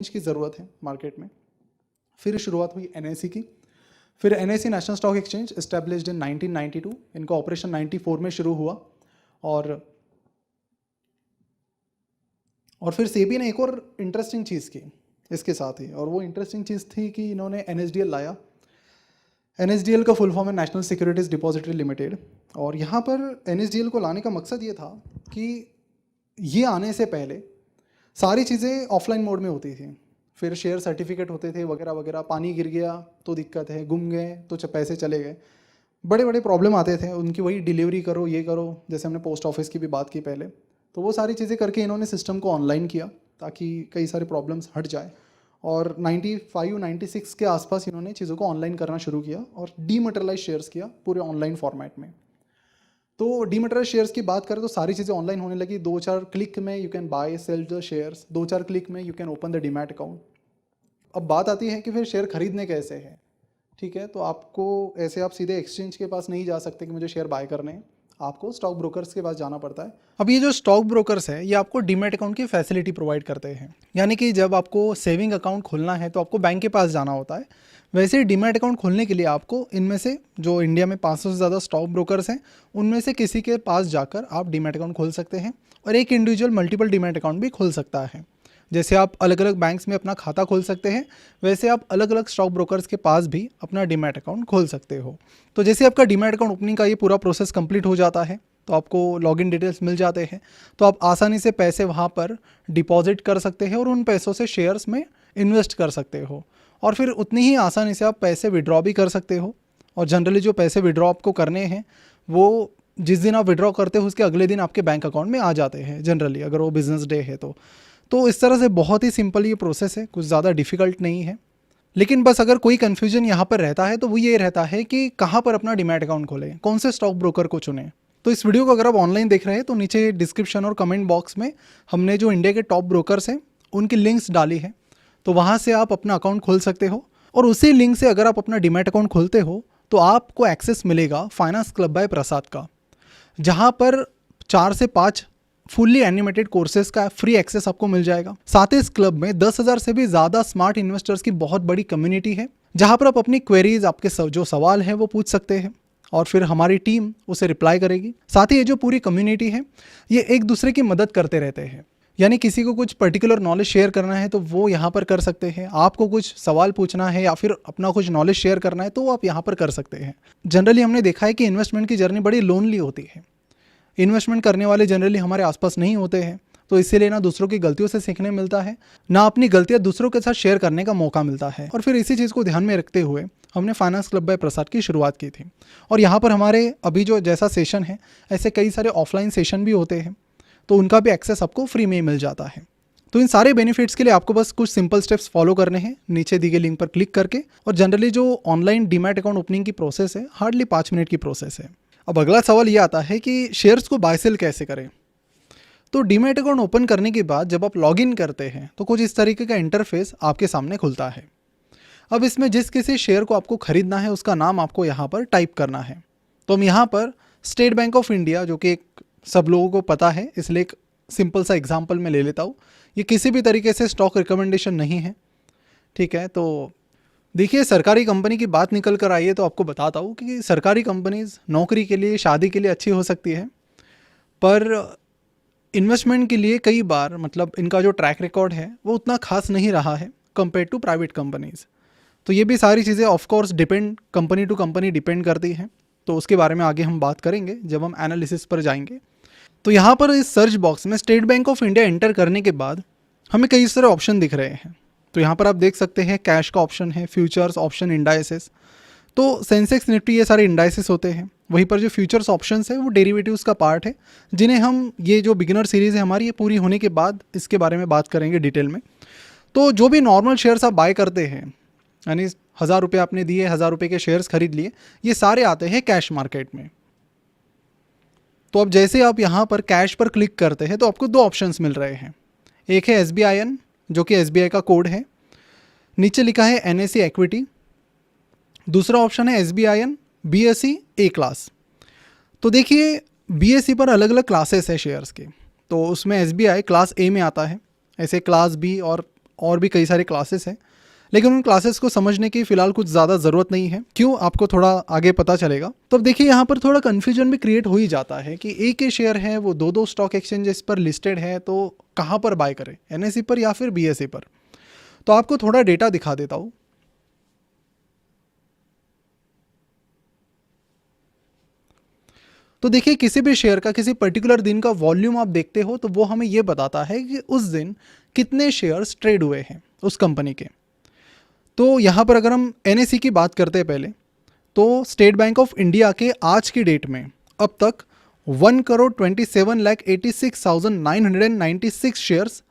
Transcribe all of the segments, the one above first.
की ज़रूरत है मार्केट में। फिर शुरुआत हुई एनएसई की। फिर NSE national stock exchange established in 1992। इनका ऑपरेशन 94 में शुरू हुआ। और फिर सेबी ने एक और इंटरेस्टिंग चीज़ की इसके साथ ही, और वो इंटरेस्टिंग चीज़ थी कि इन्होंने एनएसडीएल लाया। एनएसडीएल का फुल फॉर्म है नेशनल सिक्योरिटीज़ डिपॉजिटरी लिमिटेड। और यहाँ पर एनएसडीएल को लाने का मकसद ये था कि ये आने से पहले सारी चीज़ें ऑफलाइन मोड में होती थी। फिर शेयर सर्टिफिकेट होते थे वगैरह वगैरह, पानी गिर गया तो दिक्कत है, गुम गए तो पैसे चले गए, बड़े बड़े प्रॉब्लम आते थे उनकी। वही डिलीवरी करो, ये करो, जैसे हमने पोस्ट ऑफिस की भी बात की पहले। तो वो सारी चीज़ें करके इन्होंने सिस्टम को ऑनलाइन किया ताकि कई सारे प्रॉब्लम्स हट जाए। और 95-96 के आसपास इन्होंने चीज़ों को ऑनलाइन करना शुरू किया और डीमटेरियलाइज शेयर्स किया पूरे ऑनलाइन फॉर्मेट में। तो डीमटेरियलाइज शेयर्स की बात करें तो सारी चीज़ें ऑनलाइन होने लगी। 2-4 क्लिक में you can buy sell the shares, 2-4 click में you can open the demat account. अब बात आती है कि फिर शेयर खरीदने कैसे हैं। ठीक है, तो आपको ऐसे आप सीधे एक्सचेंज के पास नहीं जा सकते कि मुझे शेयर बाय करने हैं, आपको स्टॉक ब्रोकर्स के पास जाना पड़ता है। अब ये जो स्टॉक ब्रोकर्स है ये आपको डीमैट अकाउंट की फैसिलिटी प्रोवाइड करते हैं। यानी कि जब आपको सेविंग अकाउंट खोलना है तो आपको बैंक के पास जाना होता है, वैसे ही डीमैट अकाउंट खोलने के लिए आपको इनमें से जो इंडिया में 500 से ज़्यादा स्टॉक ब्रोकर्स हैं उनमें से किसी के पास जाकर आप डीमैट अकाउंट खोल सकते हैं। और एक इंडिविजुअल मल्टीपल डीमैट अकाउंट भी खोल सकता है। जैसे आप अलग अलग बैंक्स में अपना खाता खोल सकते हैं, वैसे आप अलग अलग स्टॉक ब्रोकर्स के पास भी अपना डीमैट अकाउंट खोल सकते हो। तो जैसे आपका डीमैट अकाउंट ओपनिंग का ये पूरा प्रोसेस कंप्लीट हो जाता है तो आपको लॉगिन डिटेल्स मिल जाते हैं, तो आप आसानी से पैसे वहाँ पर डिपॉजिट कर सकते हैं और उन पैसों से शेयर्स में इन्वेस्ट कर सकते हो। और फिर उतनी ही आसानी से आप पैसे विड्रॉ भी कर सकते हो। और जनरली जो पैसे विड्रॉ आपको करने हैं वो जिस दिन आप विड्रॉ करते हो उसके अगले दिन आपके बैंक अकाउंट में आ जाते हैं जनरली, अगर वो बिजनेस डे है तो इस तरह से बहुत ही सिंपल ये प्रोसेस है, कुछ ज़्यादा डिफ़िकल्ट नहीं है। लेकिन बस अगर कोई कन्फ्यूजन यहाँ पर रहता है तो वो ये रहता है कि कहाँ पर अपना डीमैट अकाउंट खोलें, कौन से स्टॉक ब्रोकर को चुनें। तो इस वीडियो को अगर आप ऑनलाइन देख रहे हैं तो नीचे डिस्क्रिप्शन और कमेंट बॉक्स में हमने जो इंडिया के टॉप ब्रोकर्स हैं उनकी लिंक्स डाली है, तो वहाँ से आप अपना अकाउंट खोल सकते हो। और उसी लिंक से अगर आप अपना डीमैट अकाउंट खोलते हो तो आपको एक्सेस मिलेगा फाइनेंस क्लब बाय प्रसाद का, जहाँ पर 4 से 5 फुल्ली एनिमेटेड कोर्सेज का फ्री एक्सेस आपको मिल जाएगा। साथ ही इस क्लब में 10,000 से भी ज़्यादा स्मार्ट इन्वेस्टर्स की बहुत बड़ी कम्युनिटी है, जहाँ पर आप अपनी क्वेरीज, आपके जो सवाल हैं वो पूछ सकते हैं और फिर हमारी टीम उसे रिप्लाई करेगी। साथ ही ये जो पूरी कम्युनिटी है ये एक दूसरे की मदद करते रहते हैं, यानी किसी को कुछ पर्टिकुलर नॉलेज शेयर करना है तो वो यहाँ पर कर सकते हैं, आपको कुछ सवाल पूछना है या फिर अपना कुछ नॉलेज शेयर करना है तो वो आप यहाँ पर कर सकते हैं। जनरली हमने देखा है कि इन्वेस्टमेंट की जर्नी बड़ी लोनली होती है। इन्वेस्टमेंट करने वाले जनरली हमारे आसपास नहीं होते हैं, तो इसीलिए ना दूसरों की गलतियों से सीखने मिलता है, ना अपनी गलतियां दूसरों के साथ शेयर करने का मौका मिलता है। और फिर इसी चीज़ को ध्यान में रखते हुए हमने फाइनेंस क्लब बाय प्रसाद की शुरुआत की थी। और यहाँ पर हमारे अभी जो जैसा सेशन है ऐसे कई सारे ऑफलाइन सेशन भी होते हैं, तो उनका भी एक्सेस आपको फ्री में मिल जाता है। तो इन सारे बेनिफिट्स के लिए आपको बस कुछ सिंपल स्टेप्स फॉलो करने हैं नीचे दी गई लिंक पर क्लिक करके। और जनरली जो ऑनलाइन डीमैट अकाउंट ओपनिंग की प्रोसेस है हार्डली 5 मिनट की प्रोसेस है। अब अगला सवाल ये आता है कि शेयर्स को बाय सेल कैसे करें। तो डीमैट अकाउंट ओपन करने के बाद जब आप लॉगिन करते हैं तो कुछ इस तरीके का इंटरफेस आपके सामने खुलता है। अब इसमें जिस किसी शेयर को आपको खरीदना है उसका नाम आपको यहाँ पर टाइप करना है। तो हम यहाँ पर स्टेट बैंक ऑफ इंडिया, जो कि सब लोगों को पता है इसलिए एक सिंपल सा एग्जाम्पल मैं ले लेता हूँ, ये किसी भी तरीके से स्टॉक रिकमेंडेशन नहीं है। ठीक है, तो देखिए सरकारी कंपनी की बात निकल कर आई है तो आपको बताता हूँ कि सरकारी कंपनीज नौकरी के लिए, शादी के लिए अच्छी हो सकती है, पर इन्वेस्टमेंट के लिए कई बार मतलब इनका जो ट्रैक रिकॉर्ड है वो उतना खास नहीं रहा है कंपेयर टू प्राइवेट कंपनीज। तो ये भी सारी चीज़ें of course depend, company to company depend करती हैं, तो उसके बारे में आगे हम बात करेंगे जब हम एनालिसिस पर जाएंगे। तो यहाँ पर इस सर्च बॉक्स में state bank of India enter करने के बाद हमें कई सारे ऑप्शन दिख रहे हैं। तो यहाँ पर आप देख सकते हैं कैश का ऑप्शन है, फ्यूचर्स ऑप्शन, इंडाइसेस। तो सेंसेक्स, निफ्टी ये सारे इंडाइसेस होते हैं। वहीं पर जो फ्यूचर्स ऑप्शंस है वो डेरिवेटिव्स का पार्ट है, जिन्हें हम, ये जो बिगिनर सीरीज़ है हमारी, ये पूरी होने के बाद इसके बारे में बात करेंगे डिटेल में। तो जो भी नॉर्मल शेयर्स आप बाय करते हैं, यानी 1,000 रुपये आपने दिए, 1,000 रुपये के शेयर्स खरीद लिए, ये सारे आते हैं कैश मार्केट में। तो अब जैसे आप यहाँ पर कैश पर क्लिक करते हैं तो आपको 2 ऑप्शंस मिल रहे हैं। एक है SBIN, जो कि SBI का कोड है, नीचे लिखा है NSE इक्विटी। दूसरा ऑप्शन है SBIN BSE A क्लास। तो देखिए BSE पर अलग अलग क्लासेस है शेयर्स के, तो उसमें SBI क्लास A में आता है, ऐसे क्लास B और और भी कई सारे क्लासेस हैं, लेकिन उन क्लासेस को समझने की फ़िलहाल कुछ ज़्यादा ज़रूरत नहीं है। क्यों, आपको थोड़ा आगे पता चलेगा। तो अब देखिए यहाँ पर थोड़ा कन्फ्यूजन भी क्रिएट हो ही जाता है कि एक ही शेयर है, वो दो स्टॉक एक्सचेंजेस पर लिस्टेड है, तो कहाँ पर बाय करें, NSE पर या फिर BSE पर। तो आपको थोड़ा डेटा दिखा देता हूँ। तो देखिए किसी भी शेयर का किसी पर्टिकुलर दिन का वॉल्यूम आप देखते हो तो वो हमें ये बताता है कि उस दिन कितने शेयर्स ट्रेड हुए हैं उस कंपनी के। तो यहाँ पर अगर हम NSE की बात करते हैं पहले, तो स्टेट बैंक ऑफ इंडिया के आज की डेट में अब तक 1,27,86,996 शेयर्स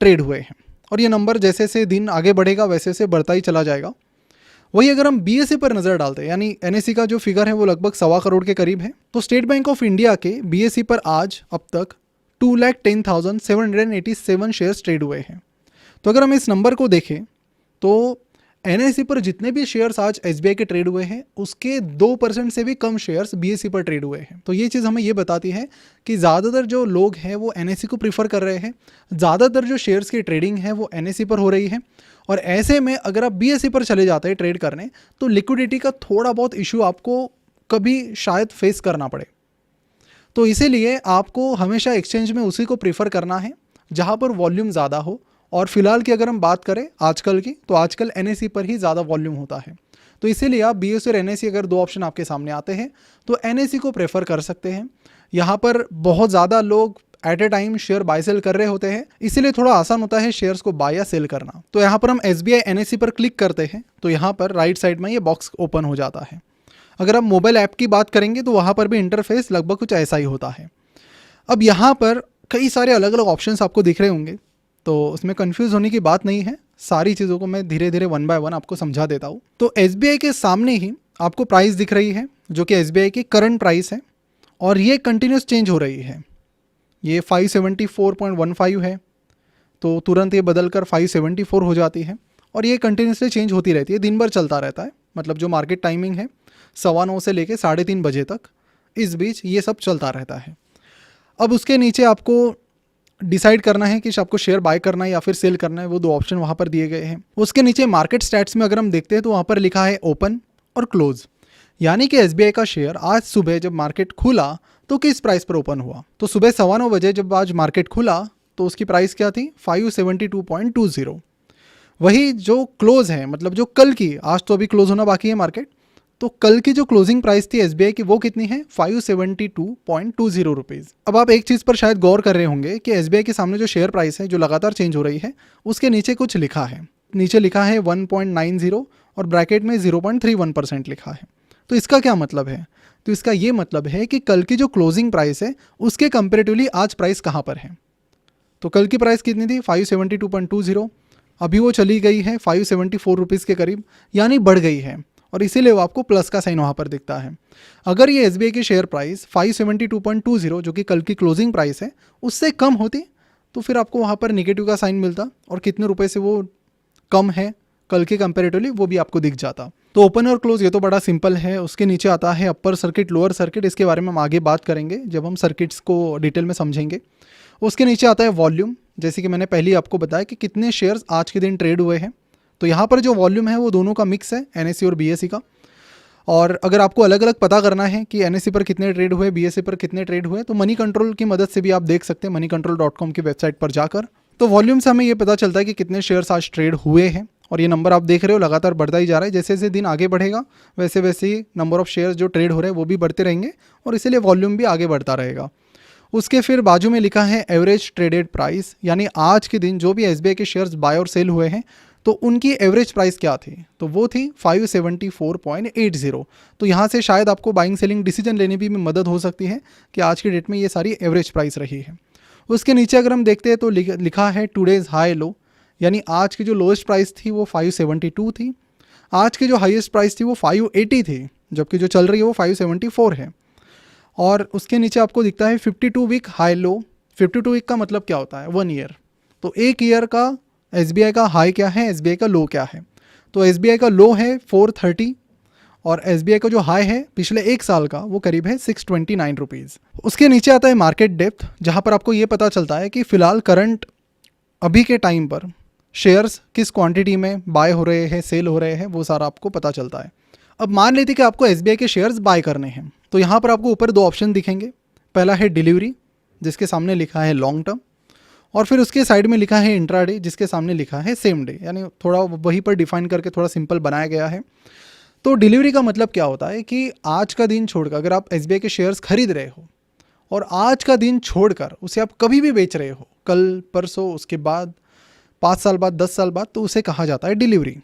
ट्रेड हुए हैं, और ये नंबर जैसे जैसे दिन आगे बढ़ेगा वैसे वैसे बढ़ता ही चला जाएगा। वही अगर हम BSE पर नज़र डालते हैं, यानी NSE का जो फिगर है वो लगभग 1.25 करोड़ के करीब है, तो स्टेट बैंक ऑफ इंडिया के BSE पर आज अब तक 2,10,787 शेयर्स ट्रेड हुए हैं। तो अगर हम इस नंबर को देखें तो NSE पर जितने भी शेयर्स आज SBI के ट्रेड हुए हैं उसके 2% से भी कम शेयर्स BSE पर ट्रेड हुए हैं। तो ये चीज़ हमें ये बताती है कि ज़्यादातर जो लोग हैं वो NSE को प्रीफर कर रहे हैं, ज़्यादातर जो शेयर्स की ट्रेडिंग है वो NSE पर हो रही है। और ऐसे में अगर आप BSE पर चले जाते हैं ट्रेड करने तो लिक्विडिटी का थोड़ा बहुत इशू आपको कभी शायद फेस करना पड़े। तो इसीलिए आपको हमेशा एक्सचेंज में उसी को प्रीफर करना है जहाँ पर वॉल्यूम ज़्यादा हो। और फिलहाल की अगर हम बात करें आजकल की, तो आजकल NSE पर ही ज़्यादा वॉल्यूम होता है। तो इसीलिए आप BSE और NSE अगर दो ऑप्शन आपके सामने आते हैं तो NSE को प्रेफर कर सकते हैं। यहाँ पर बहुत ज़्यादा लोग at a time share buy sell कर रहे होते हैं, इसीलिए थोड़ा आसान होता है शेयर्स को बाय या सेल करना। तो यहाँ पर हम SBI NSE पर क्लिक करते हैं तो यहाँ पर राइट साइड में ये बॉक्स ओपन हो जाता है। अगर आप मोबाइल ऐप की बात करेंगे तो वहाँ पर भी इंटरफेस लगभग कुछ ऐसा ही होता है। अब यहाँ पर कई सारे अलग अलग ऑप्शंस आपको दिख रहे होंगे, तो उसमें कंफ्यूज होने की बात नहीं है। सारी चीज़ों को मैं धीरे धीरे 1 बाय 1 आपको समझा देता हूँ। तो SBI के सामने ही आपको प्राइस दिख रही है जो कि SBI की करंट प्राइस है, और ये कंटिन्यूस चेंज हो रही है। ये 574.15 है, तो तुरंत ये बदल कर 574 हो जाती है, और ये कंटिन्यूसली चेंज होती रहती है, दिन भर चलता रहता है। मतलब जो मार्केट टाइमिंग है 9:15 से लेकर 3:30 बजे तक, इस बीच ये सब चलता रहता है। अब उसके नीचे आपको डिसाइड करना है कि आपको शेयर बाय करना है या फिर सेल करना है, वो दो ऑप्शन वहाँ पर दिए गए हैं। उसके नीचे मार्केट स्टैट्स में अगर हम देखते हैं तो वहाँ पर लिखा है ओपन और क्लोज, यानी कि SBI का शेयर आज सुबह जब मार्केट खुला तो किस प्राइस पर ओपन हुआ। तो सुबह 9:15 बजे जब आज मार्केट खुला तो उसकी प्राइस क्या थी, 572.20। वही जो क्लोज है, मतलब जो कल की, आज तो अभी क्लोज होना बाकी है मार्केट, तो कल की जो क्लोजिंग प्राइस थी SBI की वो कितनी है, 572.20 रुपीज़। अब आप एक चीज़ पर शायद गौर कर रहे होंगे कि SBI के सामने जो शेयर प्राइस है जो लगातार चेंज हो रही है उसके नीचे कुछ लिखा है, नीचे लिखा है 1.90 और ब्रैकेट में 0.31% लिखा है। तो इसका क्या मतलब है, तो इसका ये मतलब है कि कल की जो क्लोजिंग प्राइस है उसके कंपेरेटिवली आज प्राइस कहाँ पर है। तो कल की प्राइस कितनी थी, 572.20, अभी वो चली गई है 574 रुपीज़ के करीब, यानी बढ़ गई है, और इसीलिए वो आपको प्लस का साइन वहाँ पर दिखता है। अगर ये SBI की शेयर प्राइस 572.20 जो कि कल की क्लोजिंग प्राइस है उससे कम होती तो फिर आपको वहाँ पर निगेटिव का साइन मिलता, और कितने रुपए से वो कम है कल के कंपेरेटिवली वो भी आपको दिख जाता। तो ओपन और क्लोज ये तो बड़ा सिंपल है। उसके नीचे आता है अपर सर्किट, लोअर सर्किट, इसके बारे में हम आगे बात करेंगे जब हम सर्किट्स को डिटेल में समझेंगे। उसके नीचे आता है वॉल्यूम, जैसे कि मैंने पहले आपको बताया कि कितने शेयर्स आज के दिन ट्रेड हुए हैं। तो यहाँ पर जो वॉल्यूम है वो दोनों का मिक्स है, NSE और BSE का। और अगर आपको अलग अलग पता करना है कि NSE पर कितने ट्रेड हुए, BSE पर कितने ट्रेड हुए, तो मनी कंट्रोल की मदद से भी आप देख सकते हैं, moneycontrol.com की वेबसाइट पर जाकर। तो वॉल्यूम से हमें ये पता चलता है कि कितने शेयर्स आज ट्रेड हुए हैं, और ये नंबर आप देख रहे हो लगातार बढ़ता ही जा रहा है। जैसे जैसे दिन आगे बढ़ेगा वैसे वैसे ही नंबर ऑफ शेयर्स जो ट्रेड हो रहे हैं वो भी बढ़ते रहेंगे, और इसीलिए वॉल्यूम भी आगे बढ़ता रहेगा। उसके फिर बाजू में लिखा है एवरेज ट्रेडेड प्राइस, यानी आज के दिन जो भी SBI के शेयर्स बाय और सेल हुए हैं तो उनकी एवरेज प्राइस क्या थी, तो वो थी 574.80। तो यहाँ से शायद आपको बाइंग सेलिंग डिसीजन लेने भी में मदद हो सकती है कि आज की डेट में ये सारी एवरेज प्राइस रही है। उसके नीचे अगर हम देखते हैं तो लिखा है टुडेज हाई लो, यानी आज की जो लोएस्ट प्राइस थी वो 572 थी, आज की जो हाईएस्ट प्राइस थी वो 580 थी, जबकि जो चल रही है वो 574 है। और उसके नीचे आपको दिखता है 52 वीक हाई लो। 52 वीक का मतलब क्या होता है, 1 ईयर। तो एक ईयर का SBI का हाई क्या है, SBI का लो क्या है। तो SBI का लो है 430, और SBI का जो हाई है पिछले एक साल का वो करीब है 629 रुपीज़। उसके नीचे आता है मार्केट डेप्थ, जहाँ पर आपको ये पता चलता है कि फ़िलहाल करंट अभी के टाइम पर शेयर्स किस क्वांटिटी में बाय हो रहे हैं, सेल हो रहे हैं, वो सारा आपको पता चलता है। अब मान लेते कि आपको एसबीआई के शेयर्स बाय करने हैं, तो यहाँ पर आपको ऊपर दो ऑप्शन दिखेंगे। पहला है डिलीवरी, जिसके सामने लिखा है लॉन्ग टर्म, और फिर उसके साइड में लिखा है इंट्राडे, जिसके सामने लिखा है सेम डे, यानी थोड़ा वहीं पर डिफाइन करके थोड़ा सिंपल बनाया गया है। तो डिलीवरी का मतलब क्या होता है कि आज का दिन छोड़कर अगर आप एसबीआई के शेयर्स खरीद रहे हो और आज का दिन छोड़कर उसे आप कभी भी बेच रहे हो, कल परसों, उसके बाद 5 साल बाद, 10 साल बाद, तो उसे कहा जाता है डिलीवरी।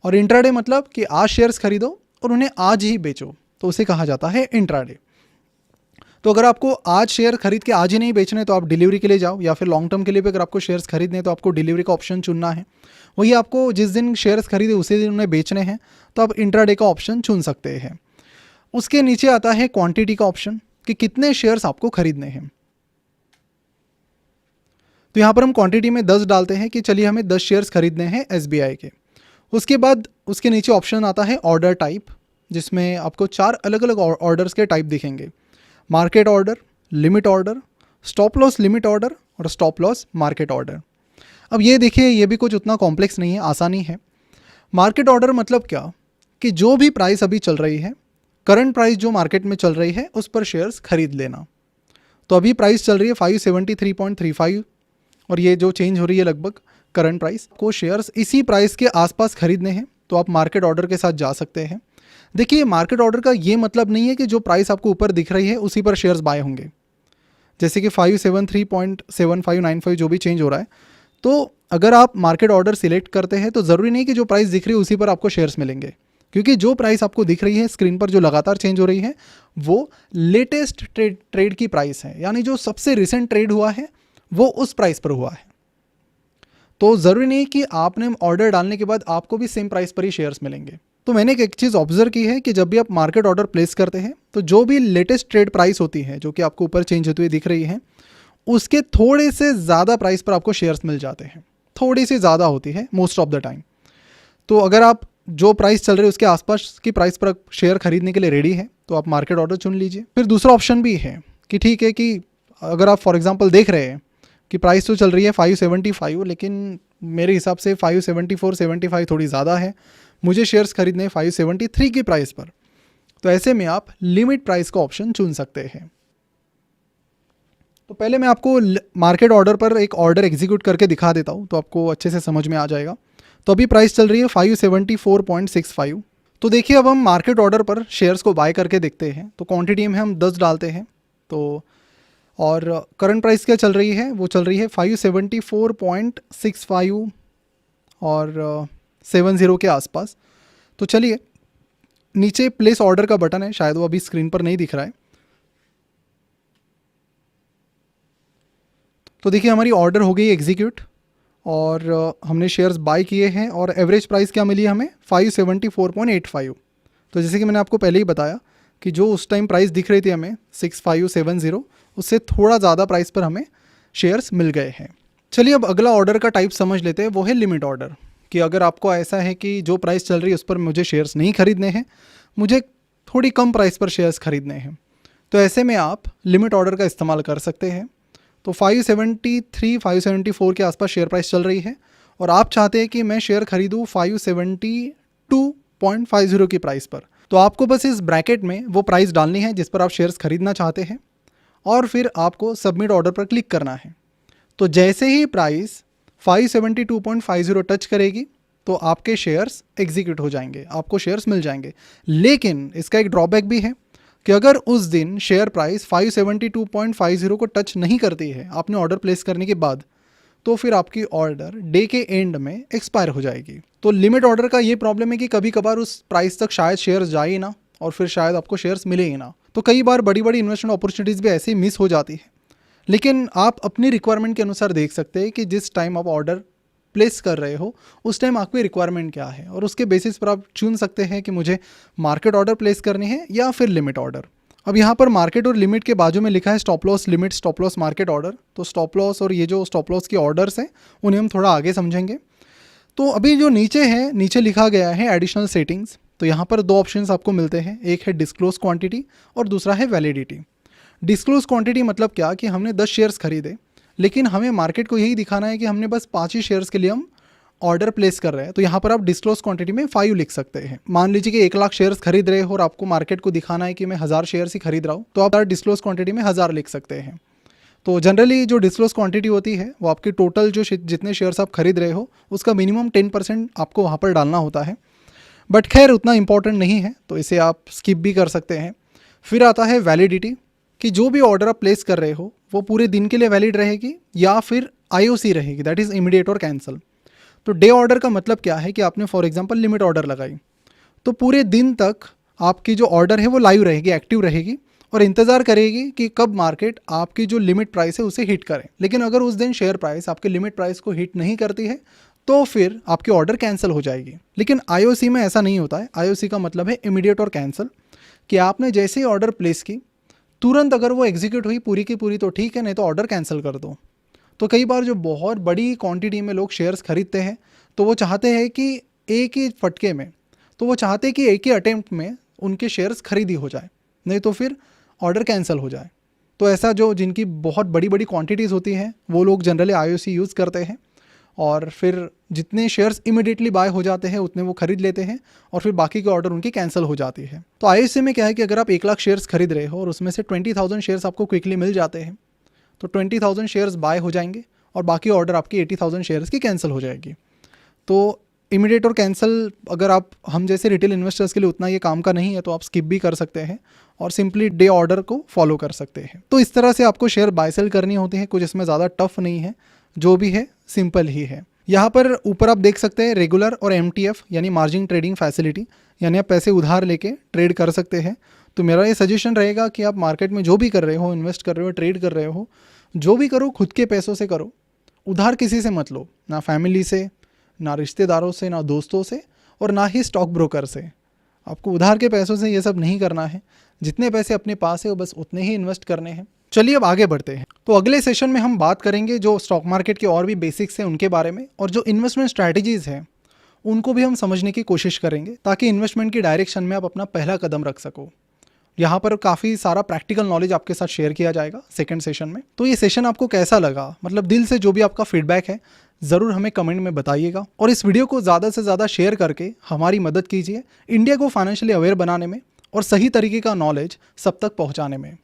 और इंट्राडे मतलब कि आज शेयर्स खरीदो और उन्हें आज ही बेचो, तो उसे कहा जाता है इंट्राडे। तो अगर आपको आज शेयर खरीद के आज ही नहीं बेचने तो आप डिलीवरी के लिए जाओ, या फिर लॉन्ग टर्म के लिए भी अगर आपको शेयर्स खरीदने तो आपको डिलीवरी का ऑप्शन चुनना है। वही आपको जिस दिन शेयर्स खरीदे उसी दिन उन्हें बेचने हैं तो आप इंट्राडे का ऑप्शन चुन सकते हैं। उसके नीचे आता है क्वांटिटी का ऑप्शन कि कितने शेयर्स आपको खरीदने हैं। तो यहाँ पर हम क्वांटिटी में 10 डालते हैं कि चलिए हमें 10 शेयर्स खरीदने हैं एसबीआई के। उसके बाद उसके नीचे ऑप्शन आता है ऑर्डर टाइप, जिसमें आपको 4 अलग अलग ऑर्डर्स के टाइप दिखेंगे। Market order, limit order, stop loss limit order और स्टॉप लॉस मार्केट ऑर्डर। अब ये देखिए, ये भी कुछ उतना कॉम्प्लेक्स नहीं है, आसानी है। मार्केट ऑर्डर मतलब क्या कि जो भी प्राइस अभी चल रही है, करंट प्राइस जो मार्केट में चल रही है उस पर शेयर्स खरीद लेना। तो अभी प्राइस चल रही है 573.35 और ये जो चेंज हो रही है लगभग करंट प्राइस, को शेयर्स इसी प्राइस के आसपास खरीदने हैं तो आप मार्केट ऑर्डर के साथ जा सकते हैं। देखिए, मार्केट ऑर्डर का ये मतलब नहीं है कि जो प्राइस आपको ऊपर दिख रही है उसी पर शेयर्स बाय होंगे। जैसे कि 573.7595 जो भी चेंज हो रहा है, तो अगर आप मार्केट ऑर्डर सिलेक्ट करते हैं तो ज़रूरी नहीं कि जो प्राइस दिख रही है उसी पर आपको शेयर्स मिलेंगे, क्योंकि जो प्राइस आपको दिख रही है स्क्रीन पर जो लगातार चेंज हो रही है वो लेटेस्ट ट्रेड की प्राइस है, यानी जो सबसे रिसेंट ट्रेड हुआ है वो उस प्राइस पर हुआ है। तो ज़रूरी नहीं कि आपने ऑर्डर डालने के बाद आपको भी सेम प्राइस पर ही शेयर्स मिलेंगे। तो मैंने एक चीज़ ऑब्जर्व की है कि जब भी आप मार्केट ऑर्डर प्लेस करते हैं तो जो भी लेटेस्ट ट्रेड प्राइस होती है, जो कि आपको ऊपर चेंज होती हुई दिख रही है, उसके थोड़े से ज़्यादा प्राइस पर आपको शेयर्स मिल जाते हैं। थोड़ी सी ज़्यादा होती है मोस्ट ऑफ द टाइम। तो अगर आप जो प्राइस चल रही है उसके आसपास की प्राइस पर शेयर खरीदने के लिए रेडी है तो आप मार्केट ऑर्डर चुन लीजिए। फिर दूसरा ऑप्शन भी है कि ठीक है कि अगर आप फॉर एग्जांपल देख रहे हैं कि प्राइस तो चल रही है 575, लेकिन मेरे हिसाब से 574-75 थोड़ी ज़्यादा है, मुझे शेयर्स खरीदने हैं 573 की प्राइस पर, तो ऐसे में आप लिमिट प्राइस का ऑप्शन चुन सकते हैं। तो पहले मैं आपको मार्केट ऑर्डर पर एक ऑर्डर एग्जीक्यूट करके दिखा देता हूँ तो आपको अच्छे से समझ में आ जाएगा। तो अभी प्राइस चल रही है 574.65। तो देखिए, अब हम मार्केट ऑर्डर पर शेयर्स को बाय करके देखते हैं। तो क्वांटिटी में हम 10 डालते हैं, तो और करंट प्राइस क्या चल रही है, वो चल रही है 574.65 और 70 के आसपास। तो चलिए, नीचे प्लेस ऑर्डर का बटन है, शायद वो अभी स्क्रीन पर नहीं दिख रहा है। तो देखिए, हमारी ऑर्डर हो गई एग्जीक्यूट और हमने शेयर्स बाय किए हैं और एवरेज प्राइस क्या मिली हमें 574.85। तो जैसे कि मैंने आपको पहले ही बताया कि जो उस टाइम प्राइस दिख रही थी हमें 6570, उससे थोड़ा ज़्यादा प्राइस पर हमें शेयर्स मिल गए हैं। चलिए, अब अगला ऑर्डर का टाइप समझ लेते हैं, वो है लिमिट ऑर्डर। कि अगर आपको ऐसा है कि जो प्राइस चल रही है उस पर मुझे शेयर्स नहीं खरीदने हैं, मुझे थोड़ी कम प्राइस पर शेयर्स खरीदने हैं, तो ऐसे में आप लिमिट ऑर्डर का इस्तेमाल कर सकते हैं। तो 573-574 के आसपास शेयर प्राइस चल रही है और आप चाहते हैं कि मैं शेयर खरीदूँ 572.50 की प्राइस पर, तो आपको बस इस ब्रैकेट में वो प्राइस डालनी है जिस पर आप शेयर्स खरीदना चाहते हैं और फिर आपको सबमिट ऑर्डर पर क्लिक करना है। तो जैसे ही प्राइस 572.50 टच करेगी तो आपके शेयर्स एग्जीक्यूट हो जाएंगे, आपको शेयर्स मिल जाएंगे। लेकिन इसका एक ड्रॉबैक भी है कि अगर उस दिन शेयर प्राइस 572.50 को टच नहीं करती है आपने ऑर्डर प्लेस करने के बाद, तो फिर आपकी ऑर्डर डे के एंड में एक्सपायर हो जाएगी। तो लिमिट ऑर्डर का ये प्रॉब्लम है कि कभी कभार उस प्राइस तक शायद शेयर्स जाए ही ना और फिर शायद आपको शेयर्स मिले ही ना। तो कई बार बड़ी बड़ी इन्वेस्टमेंट अपॉर्चुनिटीज़ भी ऐसे ही मिस हो जाती है। लेकिन आप अपनी रिक्वायरमेंट के अनुसार देख सकते हैं कि जिस टाइम आप ऑर्डर प्लेस कर रहे हो उस टाइम आपकी रिक्वायरमेंट क्या है और उसके बेसिस पर आप चुन सकते हैं कि मुझे मार्केट ऑर्डर प्लेस करनी है या फिर लिमिट ऑर्डर। अब यहाँ पर मार्केट और लिमिट के बाजू में लिखा है stop loss limit, stop loss market order. तो स्टॉप लॉस और ये जो स्टॉप लॉस के ऑर्डर्स हैं उन्हें हम थोड़ा आगे समझेंगे। तो अभी जो नीचे है, नीचे लिखा गया है एडिशनल सेटिंग्स। तो यहाँ पर 2 ऑप्शंस आपको मिलते हैं, एक है डिस्क्लोज क्वांटिटी और दूसरा है वैलिडिटी। डिस्क्लोज क्वांटिटी मतलब क्या कि हमने 10 शेयर्स खरीदे, लेकिन हमें मार्केट को यही दिखाना है कि हमने बस 5 ही शेयर्स के लिए हम ऑर्डर प्लेस कर रहे हैं। तो यहाँ पर आप डिस्क्लोज क्वांटिटी में 5 लिख सकते हैं। मान लीजिए कि 1 लाख शेयर्स खरीद रहे हो और आपको मार्केट को दिखाना है कि मैं 1000 शेयर्स ही खरीद रहा हूँ, तो आप डिस्क्लोज क्वांटिटी में 1000 लिख सकते हैं। तो जनरली जो डिस्क्लोज क्वांटिटी होती है वो आपकी टोटल जो जितने शेयर्स आप खरीद रहे हो उसका मिनिमम 10% आपको वहाँ पर डालना होता है। बट खैर उतना इंपॉर्टेंट नहीं है, तो इसे आप स्किप भी कर सकते हैं। फिर आता है वैलिडिटी, कि जो भी ऑर्डर आप प्लेस कर रहे हो वो पूरे दिन के लिए वैलिड रहेगी या फिर IOC रहेगी, दैट इज़ इमीडिएट और कैंसिल। तो डे ऑर्डर का मतलब क्या है कि आपने फॉर एग्जांपल लिमिट ऑर्डर लगाई, तो पूरे दिन तक आपकी जो ऑर्डर है वो लाइव रहेगी, एक्टिव रहेगी और इंतज़ार करेगी कि कब मार्केट आपकी जो लिमिट प्राइस है उसे हिट करे। लेकिन अगर उस दिन शेयर प्राइस आपके लिमिट प्राइस को हिट नहीं करती है तो फिर आपकी ऑर्डर कैंसिल हो जाएगी। लेकिन IOC में ऐसा नहीं होता है। IOC का मतलब है इमीडिएट और कैंसिल, कि आपने जैसे ही ऑर्डर प्लेस की तुरंत अगर वो एग्जीक्यूट हुई पूरी की पूरी तो ठीक है, नहीं तो ऑर्डर कैंसिल कर दो। तो कई बार जो बहुत बड़ी क्वांटिटी में लोग शेयर्स खरीदते हैं तो वो चाहते हैं कि एक ही फटके में, तो वो चाहते हैं कि एक ही अटेम्प्ट में उनके शेयर्स खरीदी हो जाए, नहीं तो फिर ऑर्डर कैंसिल हो जाए। तो ऐसा जो जिनकी बहुत बड़ी बड़ी क्वांटिटीज़ होती हैं वो लोग जनरली IOC यूज़ करते हैं और फिर जितने शेयर्स इमीडिएटली बाय हो जाते हैं उतने वो खरीद लेते हैं और फिर बाकी के ऑर्डर उनकी कैंसिल हो जाती है। तो IOC में क्या है कि अगर आप 1 लाख शेयर्स खरीद रहे हो और उसमें से 20,000 शेयर्स आपको क्विकली मिल जाते हैं तो 20,000 शेयर्स बाय हो जाएंगे और बाकी ऑर्डर आपकी 80,000 शेयर्स की कैंसिल हो जाएगी। तो इमीडिएट और कैंसिल अगर आप हम जैसे रिटेल इन्वेस्टर्स के लिए उतना ये काम का नहीं है तो आप स्किप भी कर सकते हैं और सिंपली डे ऑर्डर को फॉलो कर सकते हैं। तो इस तरह से आपको शेयर बाय सेल करनी होती है, कुछ इसमें ज़्यादा टफ नहीं है, जो भी है सिंपल ही है। यहाँ पर ऊपर आप देख सकते हैं रेगुलर और MTF यानी मार्जिन ट्रेडिंग फैसिलिटी, यानी आप पैसे उधार लेके ट्रेड कर सकते हैं। तो मेरा ये सजेशन रहेगा कि आप मार्केट में जो भी कर रहे हो, इन्वेस्ट कर रहे हो, ट्रेड कर रहे हो, जो भी करो खुद के पैसों से करो, उधार किसी से मत लो, ना फैमिली से, ना रिश्तेदारों से, ना दोस्तों से और ना ही स्टॉक ब्रोकर से। आपको उधार के पैसों से ये सब नहीं करना है। जितने पैसे अपने पास है वो बस उतने ही इन्वेस्ट करने हैं। चलिए अब आगे बढ़ते हैं। तो अगले सेशन में हम बात करेंगे जो स्टॉक मार्केट के और भी बेसिक्स हैं उनके बारे में, और जो इन्वेस्टमेंट स्ट्रैटेजीज़ हैं उनको भी हम समझने की कोशिश करेंगे ताकि इन्वेस्टमेंट की डायरेक्शन में आप अपना पहला कदम रख सको। यहाँ पर काफ़ी सारा प्रैक्टिकल नॉलेज आपके साथ शेयर किया जाएगा सेकंड सेशन में। तो ये सेशन आपको कैसा लगा, मतलब दिल से जो भी आपका फीडबैक है ज़रूर हमें कमेंट में बताइएगा और इस वीडियो को ज़्यादा से ज़्यादा शेयर करके हमारी मदद कीजिए इंडिया को फाइनेंशियली अवेयर बनाने में और सही तरीके का नॉलेज सब तक पहुँचाने में।